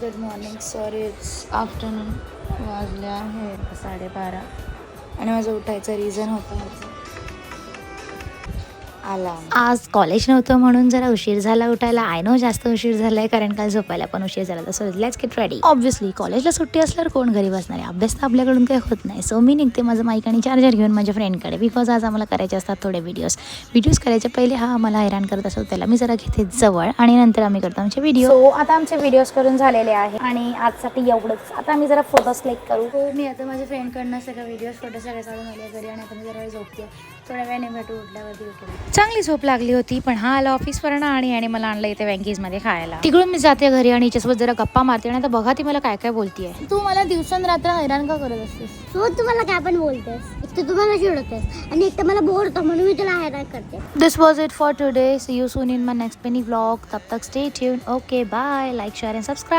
Good morning, sorry it's afternoon. वाजले आहे 12:30 आणि माझं उठायचं रिझन होतं अलार्म. आज कॉलेज नव्हतं म्हणून जरा उशीर झाला उठायला. आय नो जास्त उशीर झालाय कारण काल झोपायला पण उशीर झाला. तसं लेट्स गेट रेडी. ऑब्व्हियसली कॉलेजला सुट्टी असल्यावर कोण घरी बसणार आहे, अभ्यास तर आपल्याकडून काही होत नाही. सो मी निघते माझं माईक आणि चार्जर घेऊन माझ्या फ्रेंडकडे, बिकॉज आज आम्हाला करायचे असतात थोडे व्हिडिओज करायच्या पहिले हा आम्हाला हैराण करत असतो, त्याला मी जरा घेते जवळ आणि नंतर आम्ही करतो आमचे व्हिडिओ. सो आता आमचे व्हिडिओज करून झालेले आहे आणि आजसाठी एवढंच. आता आम्ही जरा फोटोज क्लिक करू. हो, मी आता माझ्या फ्रेंडकडनं सगळं व्हिडिओज फोटो सगळे काढून आले घरी आणि आता मी जरा वेळ झोपते. थोड्या वेळाने भेटू उठल्यावरती. चांगली झोप लागली होती, पण हा आला ऑफिसवरनं आणि मला आणलं इथे वँकीजमध्ये खायला. तिकडून मी जाते घरी आणि हिच्यासोबत जरा गप्पा मारते आणि आता बघा ती मला काय काय बोलतीये. तू मला दिवसांरात्र हैराण का करत असतेस? तू तुम्हाला काय पण बोलतेस, एक तर तुम्हाला चिडवतेस आणि एक तर मला बोर होतं म्हणून मी तुला हैराण करते. This was it for today. See you soon in my next mini vlog. तब तक stay tuned. Okay, bye. Like, share and subscribe.